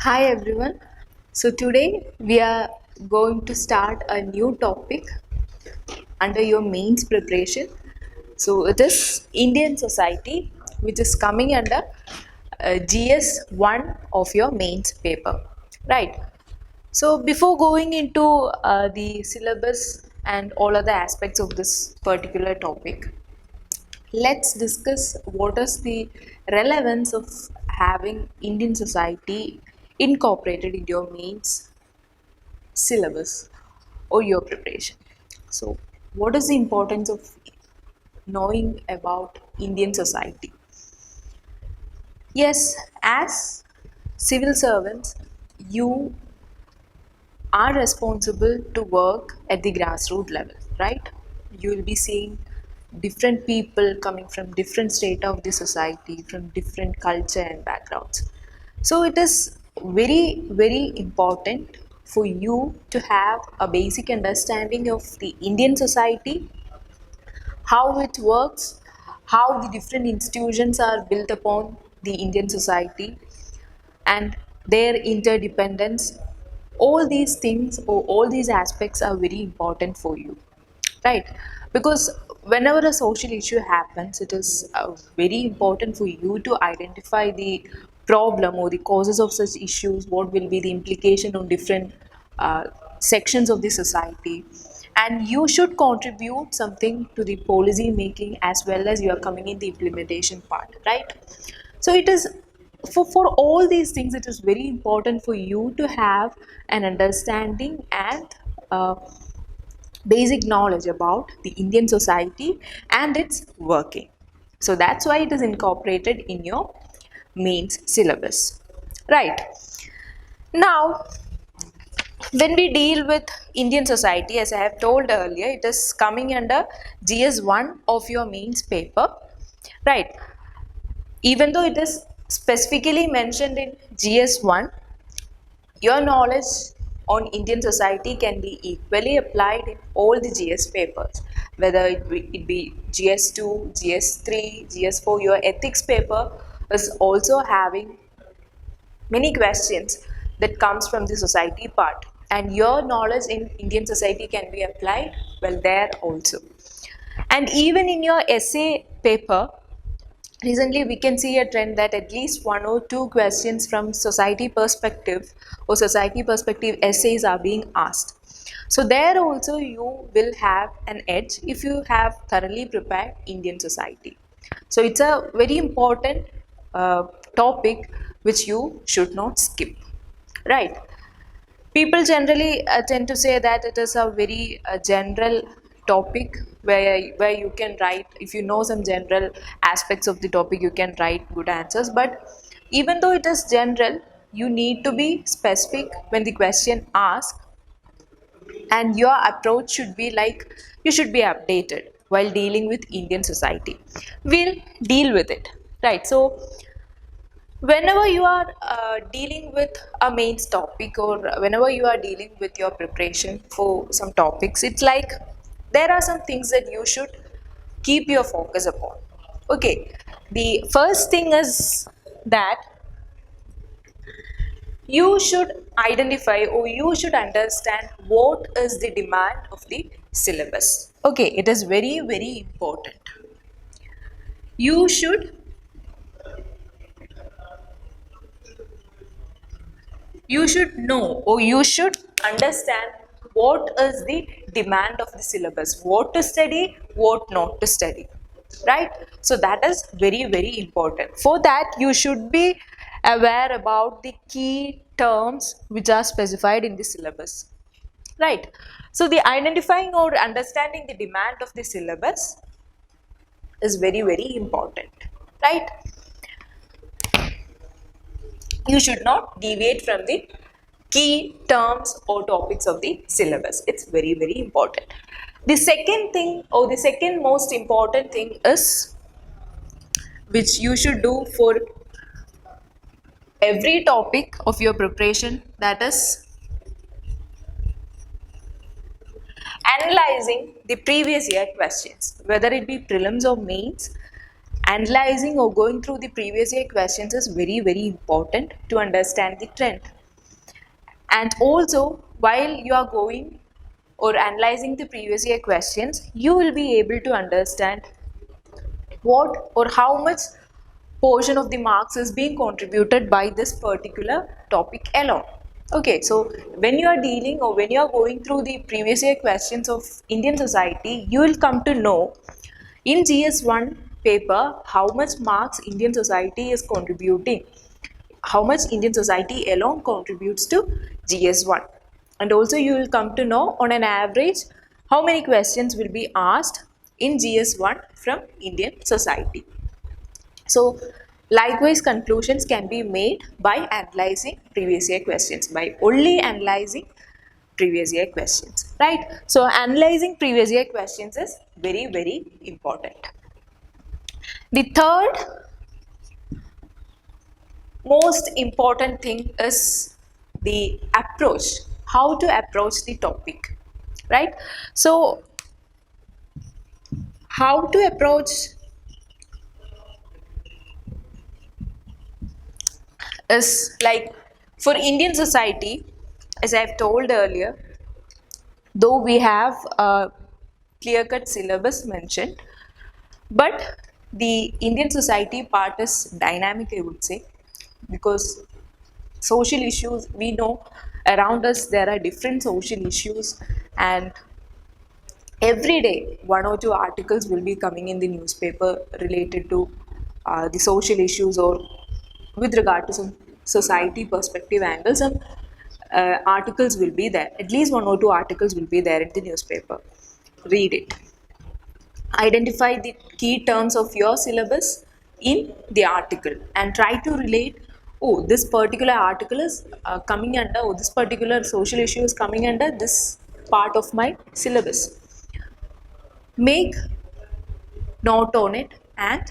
Hi everyone. So today we are going to start a new topic under your mains preparation. So it is Indian society, which is coming under GS 1 of your mains paper. Right. So before going into the syllabus and all other aspects of this particular topic, let's discuss what is the relevance of having Indian society incorporated in your mains syllabus or your preparation. So, what is the importance of knowing about Indian society? Yes, as civil servants, you are responsible to work at the grassroots level, right? You will be seeing different people coming from different state of the society, from different culture and backgrounds. So it is very important for you to have a basic understanding of the Indian society, how it works, how the different institutions are built upon the Indian society, and their interdependence. All these things or all these aspects are very important for you, right? Because whenever a social issue happens, it is very important for you to identify the problem or the causes of such issues, what will be the implication on different uh, sections of the society, and you should contribute something to the policy making as well as you are coming in the implementation part, right? So it is for all these things, it is very important for you to have an understanding and basic knowledge about the Indian society and its working. So that's why it is incorporated in your mains syllabus. Right. Now, when we deal with Indian society, as I have told earlier, it is coming under GS1 of your mains paper. Right. Even though it is specifically mentioned in GS1, your knowledge on Indian society can be equally applied in all the GS papers, whether it be GS2, GS3, GS4. Your ethics paper is also having many questions that comes from the society part, and your knowledge in Indian society can be applied well there also. And even in your essay paper, recently we can see a trend that at least one or two questions from society perspective or society perspective essays are being asked. So there also you will have an edge if you have thoroughly prepared Indian society. So it's a very important uh, topic which you should not skip, right? People generally tend to say that it is a very general topic where you can write, if you know some general aspects of the topic, you can write good answers. But even though it is general, you need to be specific when the question asked, and your approach should be like you should be updated while dealing with Indian society. We'll deal with it, right? So whenever you are dealing with a mains topic, or whenever you are dealing with your preparation for some topics, it's like there are some things that you should keep your focus upon. Okay, the first thing is that you should identify or you should understand what is the demand of the syllabus. Okay, it is very important. You should you should know or you should understand what is the demand of the syllabus, what to study, what not to study, right? So that is very important. For that, you should be aware about the key terms which are specified in the syllabus, right? So the identifying or understanding the demand of the syllabus is very important, right? You should not deviate from the key terms or topics of the syllabus. It's very important. The second thing, or the second most important thing, is which you should do for every topic of your preparation, that is analyzing the previous year questions, whether it be prelims or mains. Analyzing or going through the previous year questions is very important to understand the trend. And also, while you are going or analyzing the previous year questions, you will be able to understand what or how much portion of the marks is being contributed by this particular topic alone. Okay, so when you are dealing or when you are going through the previous year questions of Indian society, you will come to know in GS1 paper how much marks Indian society is contributing, how much Indian society alone contributes to GS1. And also you will come to know on an average how many questions will be asked in GS1 from Indian society. So likewise conclusions can be made by analyzing previous year questions, by only analyzing previous year questions, right? So analyzing previous year questions is very, very important. The third most important thing is the approach, how to approach the topic, right? So how to approach is like, for Indian society, as I've told earlier, though we have a clear cut syllabus mentioned, but the Indian society part is dynamic, I would say, because social issues, we know around us there are different social issues, and every day one or two articles will be coming in the newspaper related to the social issues or with regard to some society perspective angle. Some articles will be there, at least one or two articles will be there in the newspaper. Read it, identify the key terms of your syllabus in the article and try to relate, oh, this particular article is coming under, oh, this particular social issue is coming under this part of my syllabus. Make note on it and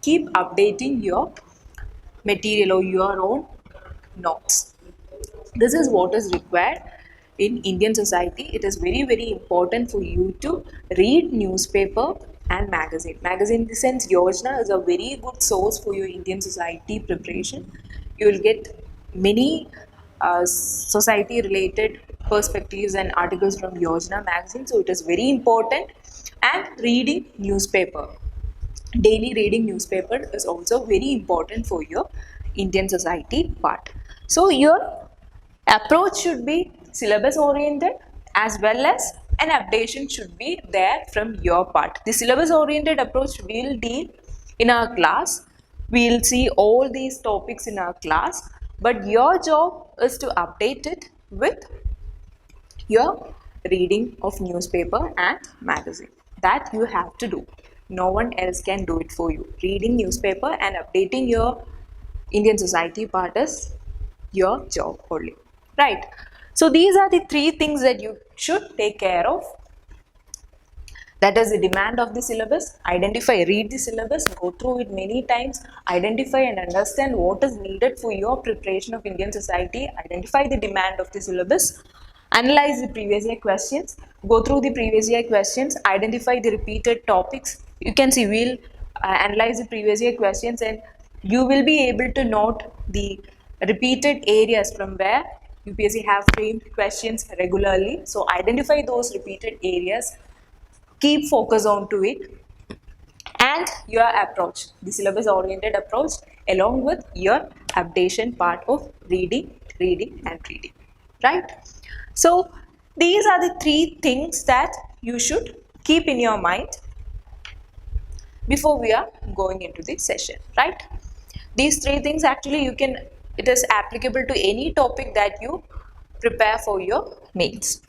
keep updating your material or your own notes. This is what is required in Indian society. It is very, very important for you to read newspaper and magazine. Magazine in the sense, Yojana is a very good source for your Indian society preparation. You will get many society related perspectives and articles from Yojana magazine. So it is very important. And reading newspaper, daily reading newspaper is also very important for your Indian society part. So your approach should be syllabus oriented, as well as an updation should be there from your part. The syllabus oriented approach will deal in our class. We will see all these topics in our class, but your job is to update it with your reading of newspaper and magazine. That you have to do. No one else can do it for you. Reading newspaper and updating your Indian society part is your job only, right? So these are the three things that you should take care of. That is the demand of the syllabus. Identify, read the syllabus, go through it many times, identify and understand what is needed for your preparation of Indian society, identify the demand of the syllabus, analyze the previous year questions, go through the previous year questions, identify the repeated topics. You can see, we'll analyze the previous year questions and you will be able to note the repeated areas from where UPSC have framed questions regularly. So identify those repeated areas, keep focus on to it, and your approach, the syllabus oriented approach, along with your updation part of reading and reading, right? So these are the three things that you should keep in your mind before we are going into the session, right? These three things, actually you can, it is applicable to any topic that you prepare for your mains.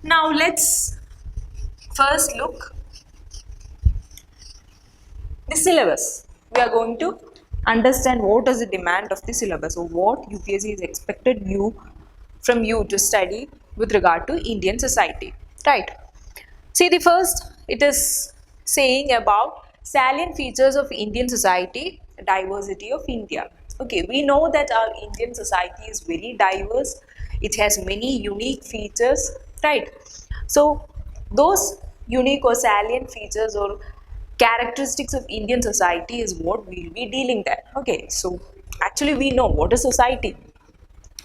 Now let's first look the syllabus. We are going to understand what is the demand of the syllabus, or what UPSC is expected from you to study with regard to Indian society, right? See, the first, it is saying about salient features of Indian society, diversity of India. Okay, we know that our Indian society is very diverse. It has many unique features, right? So those unique or salient features or characteristics of Indian society is what we will be dealing there. Okay, so actually we know what is society.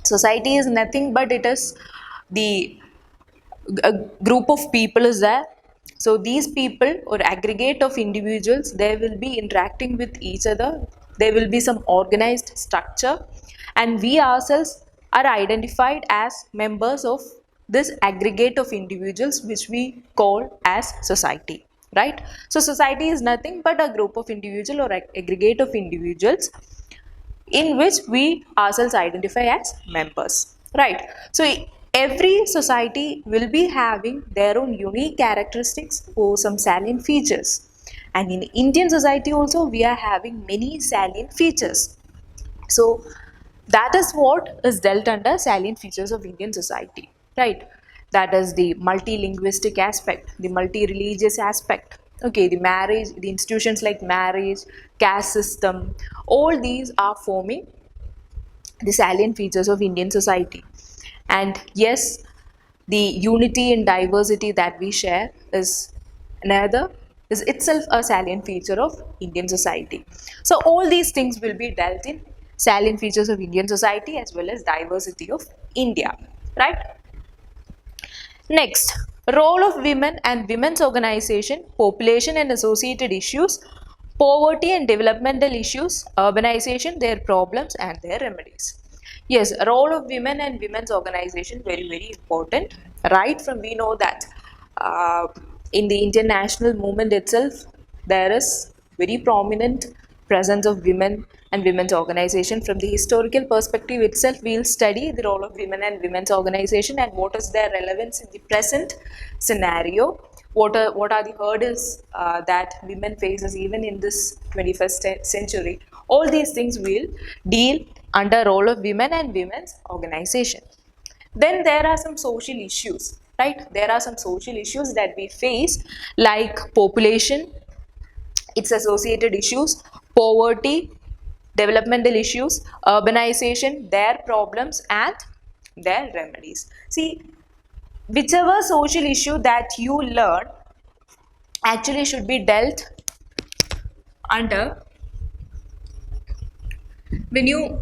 Society is nothing but it is the a group of people is there. So these people or aggregate of individuals, they will be interacting with each other. There will be some organized structure, and we ourselves are identified as members of this aggregate of individuals, which we call as society, right? So society is nothing but a group of individual or aggregate of individuals in which we ourselves identify as members, right? So every society will be having their own unique characteristics or some salient features, and in Indian society also we are having many salient features. So that is what is dealt under salient features of Indian society, right? That is the multilinguistic aspect, the multi-religious aspect. Okay, the marriage, the institutions like marriage, caste system, all these are forming the salient features of Indian society. And yes, the unity and diversity that we share is another, is itself a salient feature of Indian society. So all these things will be dealt in salient features of Indian society as well as diversity of India, right? Next, role of women and women's organization, population and associated issues, poverty and developmental issues, urbanization, their problems and their remedies. Yes, role of women and women's organization, very, very important. Right from we know that in the Indian national movement itself, there is very prominent presence of women and women's organization. From the historical perspective itself, we will study the role of women and women's organization and what is their relevance in the present scenario. What are the hurdles that women faces even in this 21st century. All these things will deal under role of women and women's organization. Then there are some social issues, right? There are some social issues that we face like population, its associated issues, poverty, developmental issues, urbanization, their problems and their remedies. See, whichever social issue that you learn actually should be dealt under when you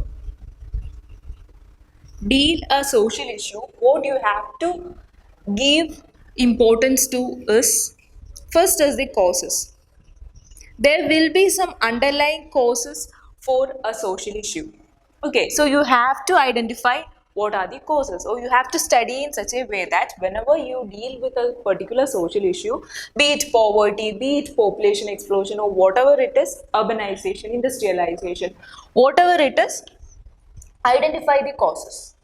deal a social issue. What you have to give importance to is first is the causes. There will be some underlying causes for a social issue. Okay, so you have to identify what are the causes, or you have to study in such a way that whenever you deal with a particular social issue, be it poverty, be it population explosion, or whatever it is, urbanization, industrialization, whatever it is, identify the causes.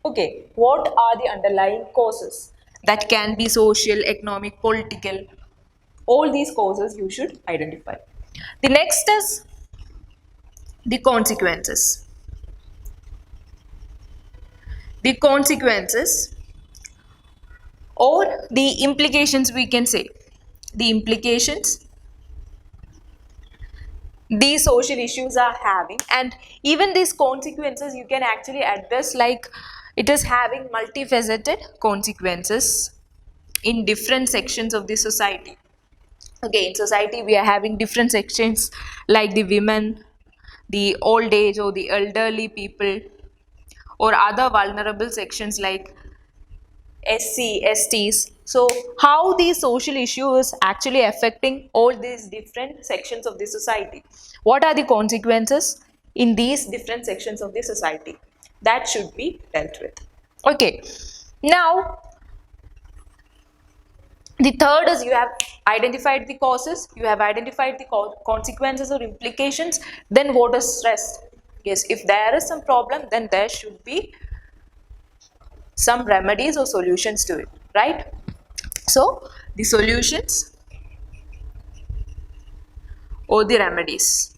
Okay, what are the underlying causes? That can be social, economic, political. All these causes you should identify. The next is the consequences. The consequences or the implications, we can say. The implications these social issues are having, and even these consequences you can actually address like it is having multifaceted consequences in different sections of the society. Okay, in society we are having different sections like the women, the old age or the elderly people, or other vulnerable sections like SC, STs. So how the social issue is actually affecting all these different sections of the society. What are the consequences in these different sections of the society? That should be dealt with. Okay. Now, the third is you have identified the causes, you have identified the consequences or implications. Then what is rest? Yes, if there is some problem, then there should be some remedies or solutions to it, right? So the solutions or the remedies.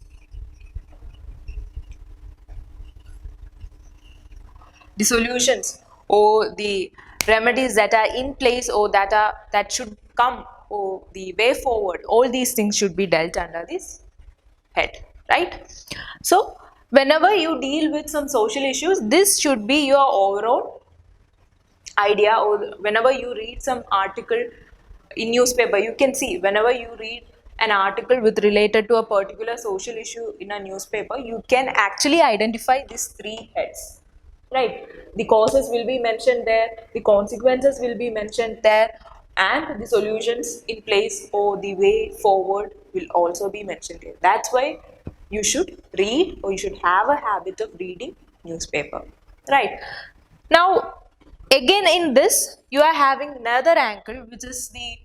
The solutions or the remedies that are in place or that should come, or the way forward, all these things should be dealt under this head, right? So whenever you deal with some social issues, this should be your overall idea. Or whenever you read some article in newspaper, you can see whenever you read an article with related to a particular social issue in a newspaper, you can actually identify these three heads. right? The causes will be mentioned there, the consequences will be mentioned there, and the solutions in place or the way forward will also be mentioned here. That's why you should read, or you should have a habit of reading newspaper, right? Now again, in this you are having another angle, which is the,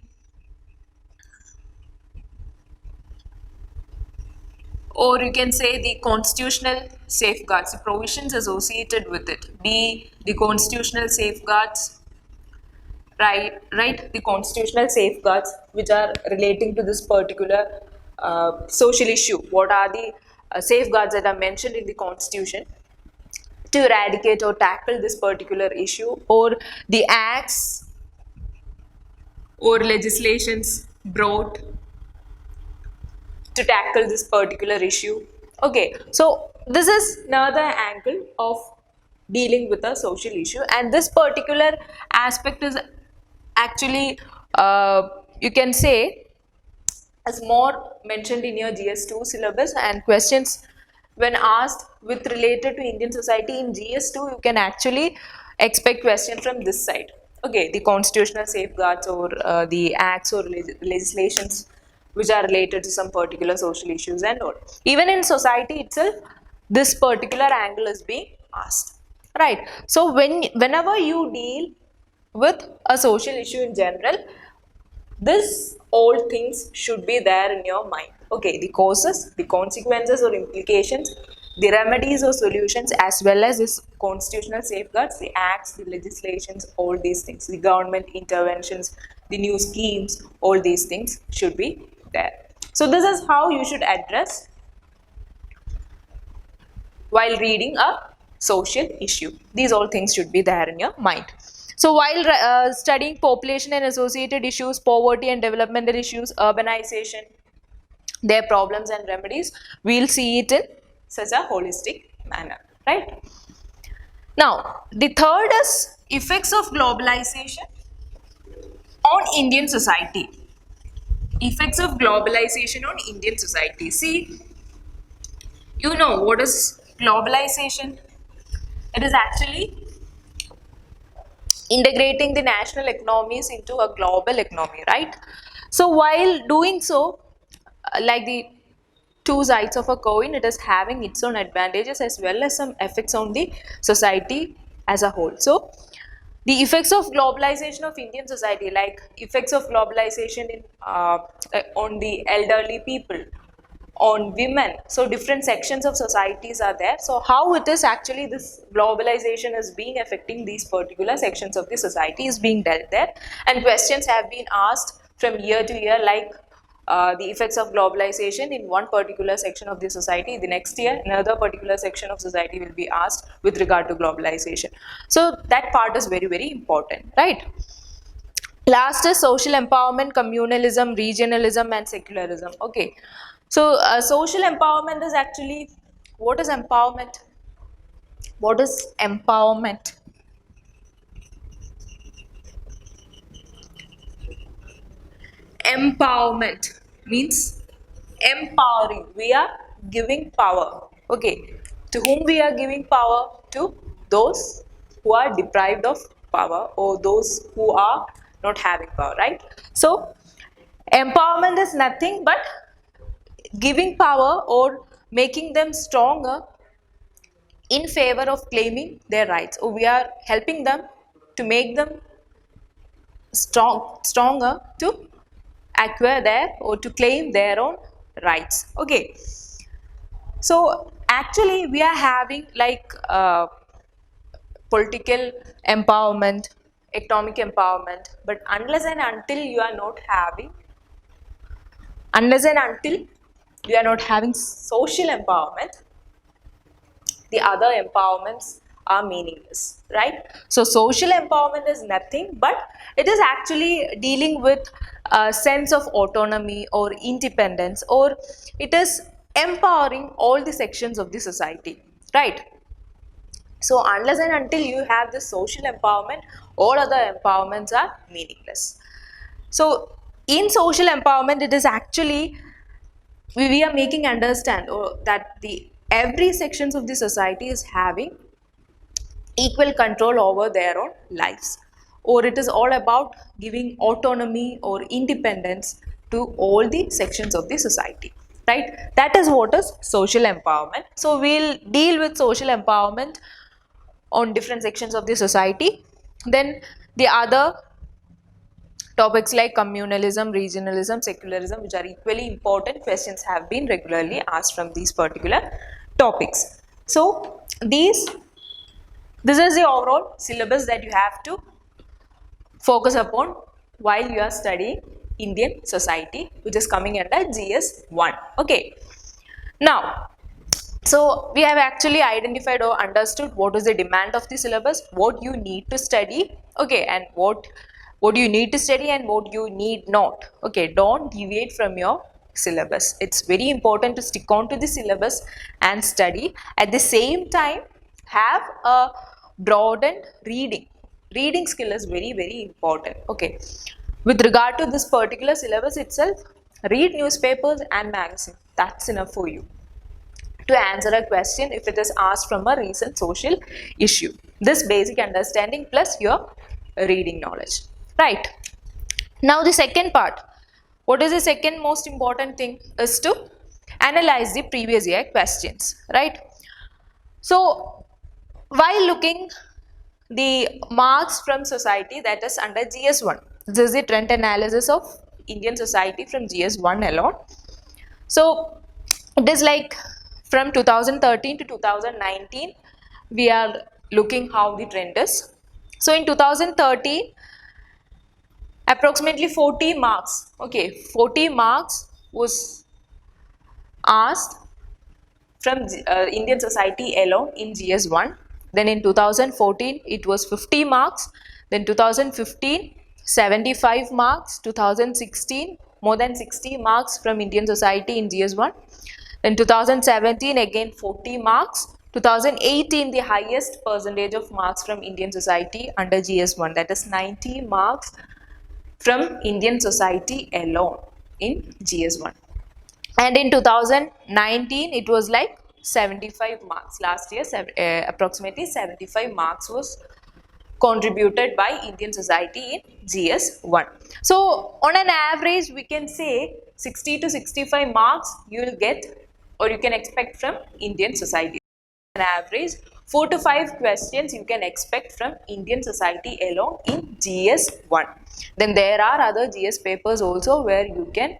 or you can say, the constitutional safeguards, the provisions associated with it. The constitutional safeguards, right, the constitutional safeguards which are relating to this particular social issue. What are the safeguards that are mentioned in the constitution to eradicate or tackle this particular issue, or the acts or legislations brought to tackle this particular issue. Okay, so this is another angle of dealing with a social issue, and this particular aspect is actually, you can say, is more mentioned in your GS2 syllabus, and questions when asked with related to Indian society in GS2, you can actually expect questions from this side. Okay, the constitutional safeguards, or the acts or legislations which are related to some particular social issues and all. Even in society itself, this particular angle is being asked, right? So whenever you deal with a social issue in general, this all things should be there in your mind. Okay, the causes, the consequences or implications, the remedies or solutions, as well as this constitutional safeguards, the acts, the legislations, all these things, the government interventions, the new schemes, all these things should be there. So this is how you should address while reading a social issue. These all things should be there in your mind. So while studying population and associated issues, poverty and developmental issues, urbanization, their problems and remedies, we'll see it in such a holistic manner, right? Now, the third is effects of globalization on Indian society. Effects of globalization on Indian society. See, you know what is globalization? It is actually integrating the national economies into a global economy, right? So while doing so, like the two sides of a coin, it is having its own advantages as well as some effects on the society as a whole. So the effects of globalization of Indian society, like effects of globalization in on the elderly people, on women, so different sections of societies are there. So how it is actually this globalization is being affecting these particular sections of the society is being dealt there, and questions have been asked from year to year, like the effects of globalization in one particular section of the society. The next year another particular section of society will be asked with regard to globalization. So that part is very, very important, right? Last is social empowerment, communalism, regionalism and secularism. Okay, so social empowerment is actually, what is empowerment? What is empowerment? Empowerment means empowering. We are giving power. Okay, to whom we are giving power? To those who are deprived of power, or those who are not having power, right? So empowerment is nothing but giving power or making them stronger in favor of claiming their rights, or we are helping them to make them stronger to acquire their or to claim their own rights. Okay, so actually we are having like political empowerment, economic empowerment, but unless and until you are not having, unless and until you are not having social empowerment, the other empowerments are meaningless, right? So social empowerment is nothing but it is actually dealing with a sense of autonomy or independence, or it is empowering all the sections of the society, right? So unless and until you have this social empowerment, all other empowerments are meaningless. So in social empowerment, it is actually, we are making understand that the every sections of the society is having equal control over their own lives, or it is all about giving autonomy or independence to all the sections of the society, right? That is what is social empowerment. So we'll deal with social empowerment on different sections of the society. Then the other topics like communalism, regionalism, secularism, which are equally important questions, have been regularly asked from these particular topics. So this is the overall syllabus that you have to focus upon while you are studying Indian society, which is coming under GS 1. Okay. Now, so we have actually identified or understood what is the demand of the syllabus, what you need to study, okay, and what you need to study and what you need not. Okay, don't deviate from your syllabus. It's very important to stick on to the syllabus and study. At the same time, have a broadened reading. Reading skill is very, very important. Okay, with regard to this particular syllabus itself, read newspapers and magazines. That's enough for you to answer a question if it is asked from a recent social issue. This basic understanding plus your reading knowledge, right? Now the second part, what is the second most important thing is to analyze the previous year questions, right? So while looking the marks from society, that is under GS1, this is the trend analysis of Indian society from GS1 alone. So it is like from 2013 to 2019 we are looking how the trend is. So in 2013 approximately 40 marks, okay, 40 marks was asked from Indian society alone in GS1. Then in 2014 it was 50 marks, then 2015 75 marks, 2016 more than 60 marks from Indian society in GS1. Then 2017 again 40 marks, 2018 the highest percentage of marks from Indian society under GS1, that is 90 marks from Indian society alone in GS1. And in 2019 it was like 75 marks. Last year approximately 75 marks was contributed by Indian society in GS1. So on an average we can say 60 to 65 marks you will get or you can expect from Indian society. On average 4 to 5 questions you can expect from Indian society alone in GS1. Then there are other GS papers also where you can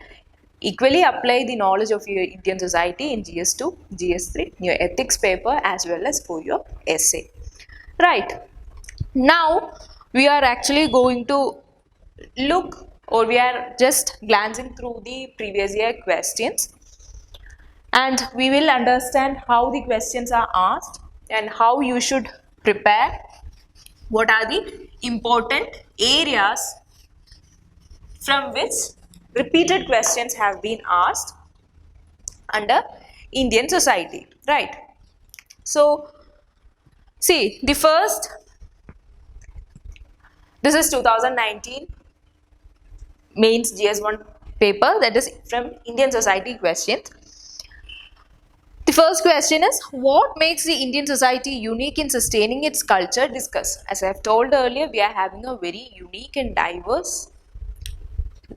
equally apply the knowledge of your Indian society in GS2, GS3, your ethics paper as well as for your essay. Right. Now we are actually going to look, or we are just glancing through the previous year questions, and we will understand how the questions are asked and how you should prepare, what are the important areas from which repeated questions have been asked under Indian society, right? So see, the first, this is 2019 mains GS1 paper, that is from Indian society questions. The first question is, what makes the Indian society unique in sustaining its culture? Discuss. As I have told earlier, we are having a very unique and diverse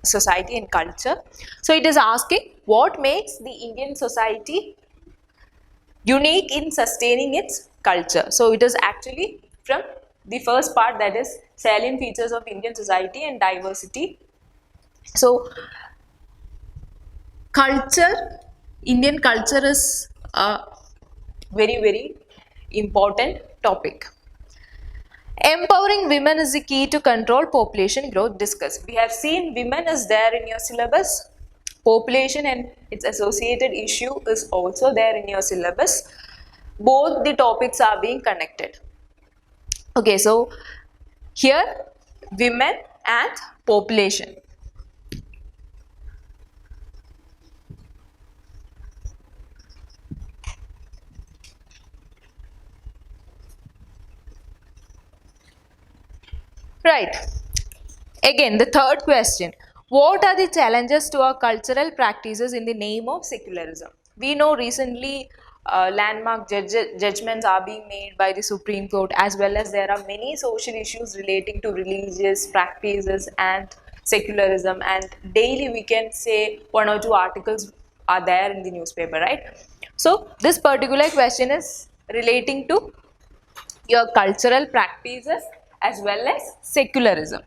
society and culture. So it is asking, what makes the Indian society unique in sustaining its culture? So it is actually from the first part, that is salient features of Indian society and diversity. So culture, Indian culture is a very, very important topic. Empowering women is the key to control population growth. Discuss. We have seen women is there in your syllabus. Population and its associated issue is also there in your syllabus. Both the topics are being connected. Okay, so here women and population. Right. Again, the third question. What are the challenges to our cultural practices in the name of secularism? We know recently landmark judgments are being made by the Supreme Court, as well as there are many social issues relating to religious practices and secularism, and daily we can say 1 or 2 articles are there in the newspaper, right? So this particular question is relating to your cultural practices as well as secularism.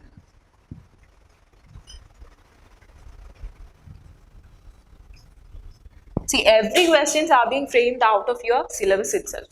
See, every questions are being framed out of your syllabus itself.